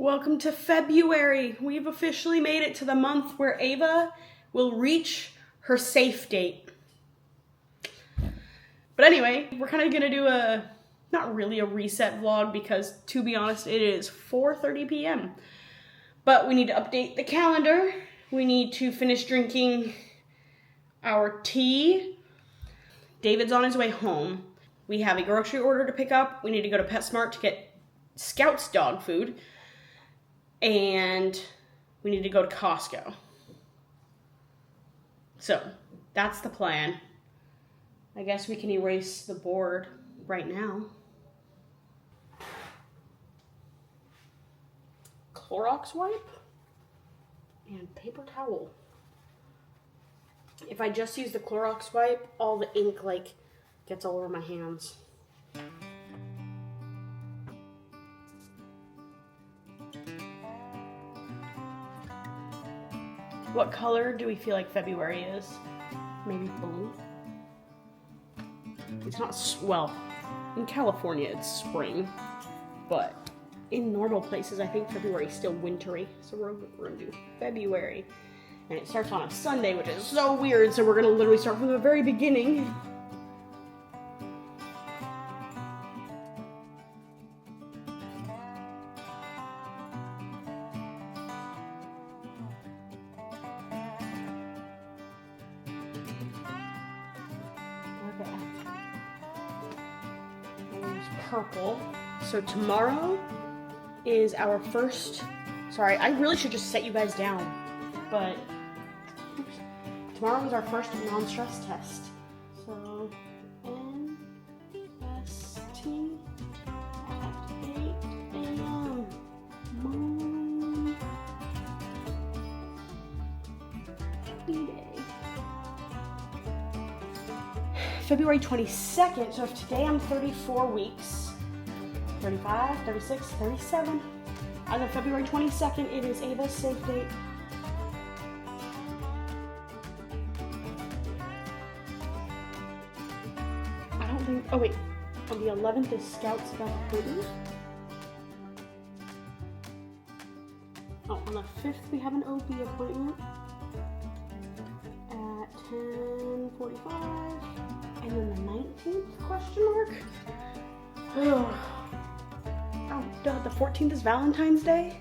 Welcome to February. We've officially made it to the month where Ava will reach her safe date. But anyway, we're kind of gonna do not really a reset vlog because, to be honest, it is 4:30 p.m. But we need to update the calendar. We need to finish drinking our tea. David's on his way home. We have a grocery order to pick up. We need to go to PetSmart to get Scout's dog food. And we need to go to Costco. So, that's the plan. I guess we can erase the board right now. Clorox wipe and paper towel. If I just use the Clorox wipe, all the ink gets all over my hands. What color do we feel like February is? Maybe blue? It's not, well, in California it's spring, but in normal places I think February is still wintry. So we're gonna do February. And it starts on a Sunday, which is so weird, so we're gonna literally start from the very beginning. Purple. So tomorrow is our first, sorry, I really should just set you guys down, but tomorrow is our first non-stress test. So NST at 8 a.m. Mom. B-Day. February 22nd, so if today I'm 34 weeks, 35, 36, 37. As of February 22nd, it is Ava's safe date. I don't think, oh wait, on the 11th is Scout's dog food. Oh, on the 5th we have an OB appointment at 10:45. And then the 19th, question mark? Oh, duh, the 14th is Valentine's Day.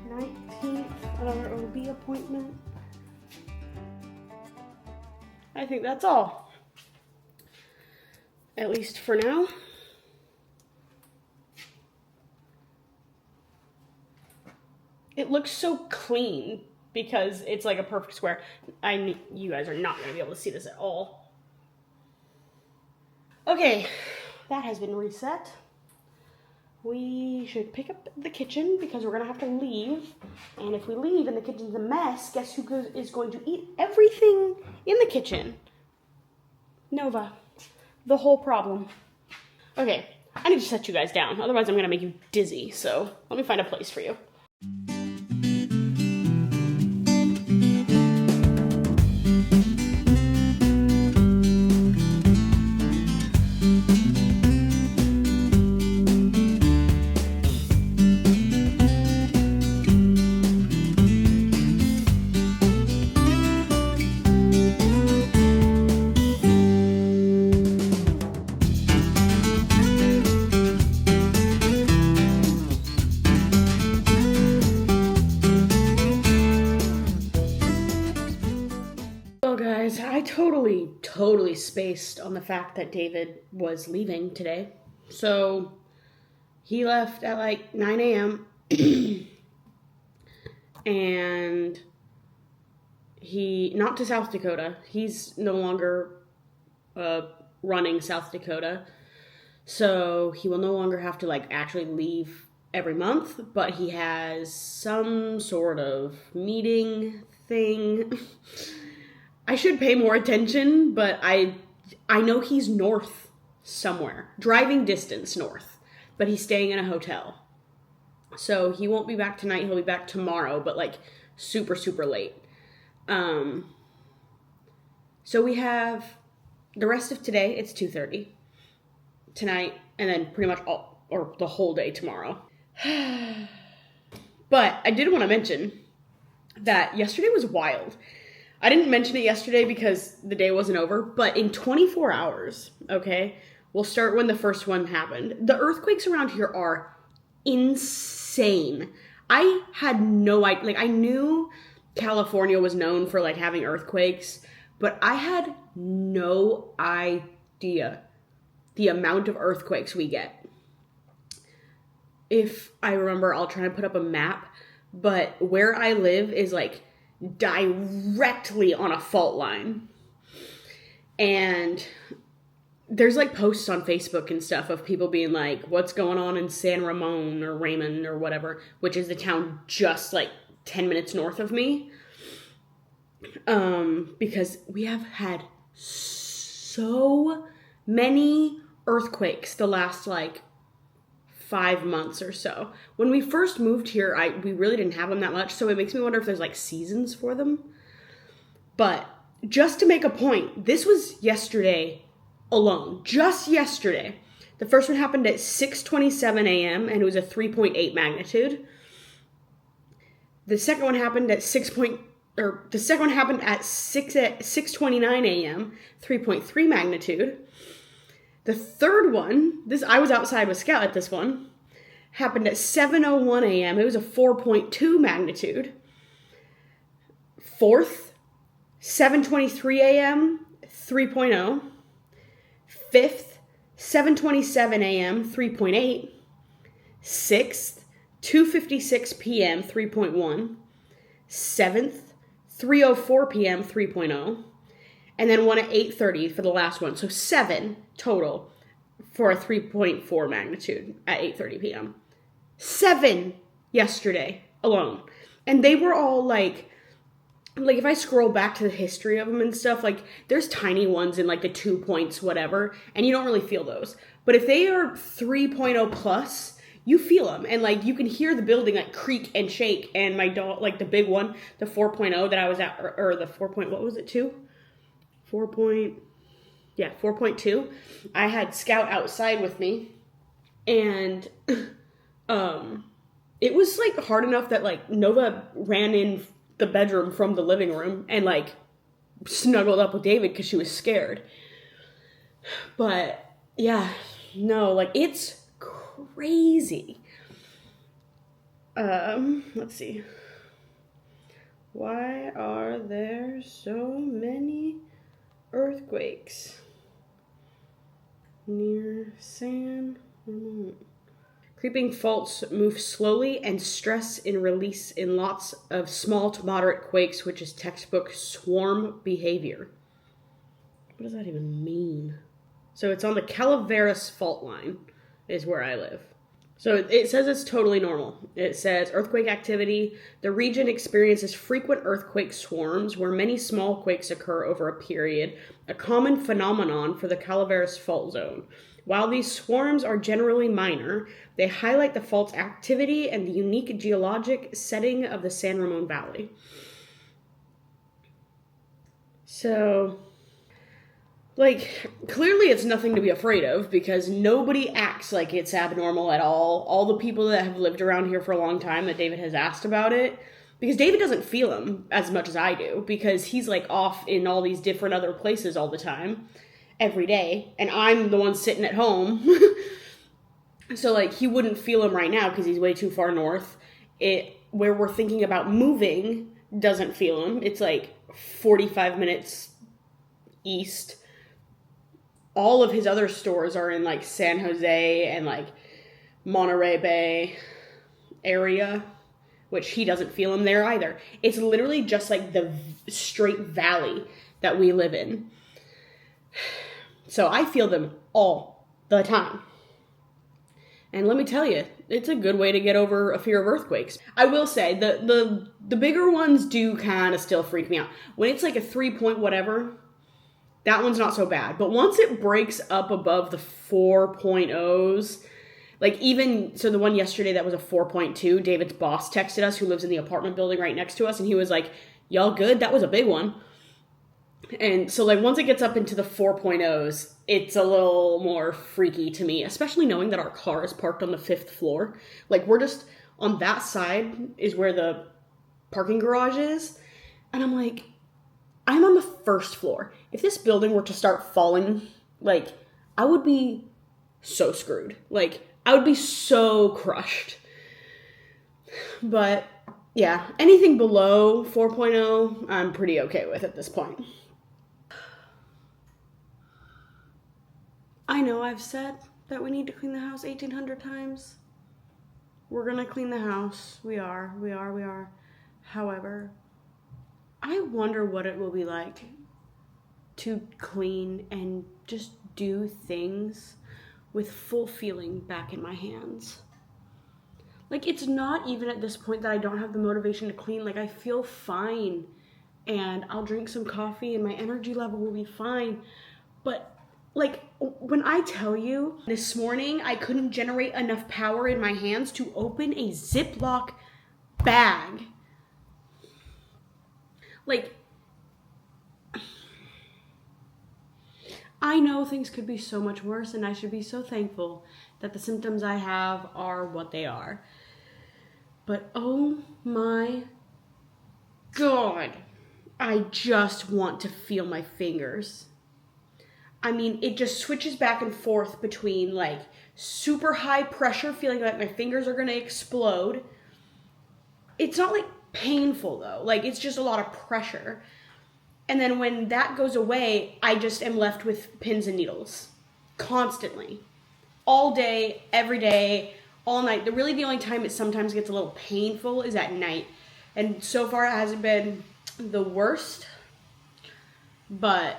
19th, another OB appointment. I think that's all. At least for now. It looks so clean because it's like a perfect square. You guys are not gonna be able to see this at all. Okay. That has been reset. We should pick up the kitchen because we're gonna have to leave. And if we leave and the kitchen's a mess, guess who is going to eat everything in the kitchen? Nova. The whole problem. Okay, I need to set you guys down. Otherwise I'm gonna make you dizzy. So let me find a place for you. I totally spaced on the fact that David was leaving today. So he left at like 9 a.m. and not to South Dakota. He's no longer running South Dakota. So he will no longer have to actually leave every month, but he has some sort of meeting thing. I should pay more attention, but I know he's north somewhere. Driving distance north. But he's staying in a hotel. So he won't be back tonight. He'll be back tomorrow, but super, super late. So we have the rest of today, it's 2:30 tonight, and then pretty much or the whole day tomorrow. But I did want to mention that yesterday was wild. I didn't mention it yesterday because the day wasn't over, but in 24 hours, okay, we'll start when the first one happened. The earthquakes around here are insane. I had no idea. Like, I knew California was known for, like, having earthquakes, but I had no idea the amount of earthquakes we get. If I remember, I'll try and put up a map, but where I live is, like, directly on a fault line. And there's, like, posts on Facebook and stuff of people being like, what's going on in San Ramon or Raymond or whatever, which is the town just, like, 10 minutes north of me. Because we have had so many earthquakes the last, like, 5 months or so. When we first moved here, we really didn't have them that much, so it makes me wonder if there's, like, seasons for them. But just to make a point, this was yesterday alone. Just yesterday. The first one happened at 6:27 a.m. and it was a 3.8 magnitude. The second one happened at 6:29 a.m., 3.3 magnitude. The third one, I was outside with Scout at this one, happened at 7:01 a.m. It was a 4.2 magnitude. Fourth, 7:23 a.m., 3.0. Fifth, 7:27 a.m., 3.8. Sixth, 2:56 p.m., 3.1. Seventh, 3:04 p.m., 3.0. And then one at 8:30 for the last one. So 7 total for a 3.4 magnitude at 8:30 p.m. 7 yesterday alone. And they were all like if I scroll back to the history of them and stuff, like, there's tiny ones in, like, the 2 points, whatever, and you don't really feel those. But if they are 3.0 plus, you feel them. And, like, you can hear the building, like, creak and shake. And my dog, like, the big one, the 4.0 that I was at, or the 4. What was it, 2? 4.2. I had Scout outside with me, and it was, like, hard enough that, like, Nova ran in the bedroom from the living room and, like, snuggled up with David because she was scared. But yeah, no, like, it's crazy. Let's see. Why are there so many earthquakes near San Ramon? Creeping faults move slowly and stress in release in lots of small to moderate quakes, which is textbook swarm behavior. What does that even mean? So it's on the Calaveras fault line is where I live. So it says it's totally normal. It says earthquake activity. The region experiences frequent earthquake swarms where many small quakes occur over a period, a common phenomenon for the Calaveras fault zone. While these swarms are generally minor, they highlight the fault's activity and the unique geologic setting of the San Ramon Valley. So, like, clearly it's nothing to be afraid of because nobody acts like it's abnormal at all. All the people that have lived around here for a long time that David has asked about it, because David doesn't feel them as much as I do because he's, like, off in all these different other places all the time. Every day, and I'm the one sitting at home. So, like, he wouldn't feel him right now because he's way too far north. Where we're thinking about moving doesn't feel him. It's like 45 minutes east. All of his other stores are in, like, San Jose and, like, Monterey Bay area, which he doesn't feel him there either. It's literally just, like, the straight valley that we live in. So I feel them all the time. And let me tell you, it's a good way to get over a fear of earthquakes. I will say, the bigger ones do kind of still freak me out. When it's like a 3 point whatever, that one's not so bad. But once it breaks up above the 4.0s, like even, so the one yesterday that was a 4.2, David's boss texted us, who lives in the apartment building right next to us, and he was like, y'all good? That was a big one. And so, like, once it gets up into the 4.0s, it's a little more freaky to me, especially knowing that our car is parked on the 5th floor. Like, we're just on that side is where the parking garage is. And I'm like, I'm on the 1st floor. If this building were to start falling, like, I would be so screwed. Like, I would be so crushed. But, yeah, anything below 4.0, I'm pretty okay with at this point. I know I've said that we need to clean the house 1,800 times. We're gonna clean the house. We are. However, I wonder what it will be like to clean and just do things with full feeling back in my hands. Like, it's not even at this point that I don't have the motivation to clean. Like, I feel fine, and I'll drink some coffee and my energy level will be fine. But like, when I tell you, this morning I couldn't generate enough power in my hands to open a Ziploc bag. Like, I know things could be so much worse, and I should be so thankful that the symptoms I have are what they are. But oh my God, I just want to feel my fingers. I mean, it just switches back and forth between, like, super high pressure, feeling like my fingers are going to explode. It's not, like, painful, though. Like, it's just a lot of pressure. And then when that goes away, I just am left with pins and needles. Constantly. All day, every day, all night. The only time it sometimes gets a little painful is at night. And so far it hasn't been the worst. But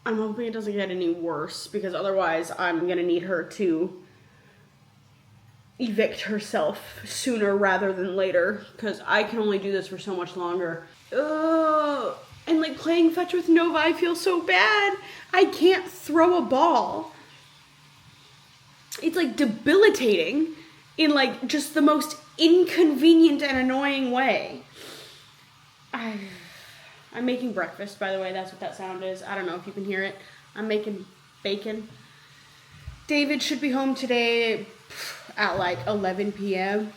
I'm hoping it doesn't get any worse, because otherwise I'm going to need her to evict herself sooner rather than later, because I can only do this for so much longer. Ugh. And, like, playing fetch with Nova, I feel so bad. I can't throw a ball. It's, like, debilitating in, like, just the most inconvenient and annoying way. I'm making breakfast, by the way. That's what that sound is. I don't know if you can hear it. I'm making bacon. David should be home today at like 11 p.m.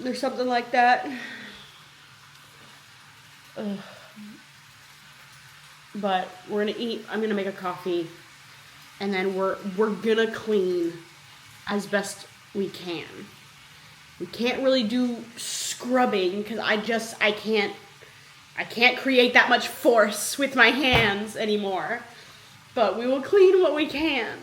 or something like that. Ugh. But we're gonna eat. I'm gonna make a coffee, and then we're gonna clean as best we can. We can't really do scrubbing because I can't create that much force with my hands anymore. But we will clean what we can.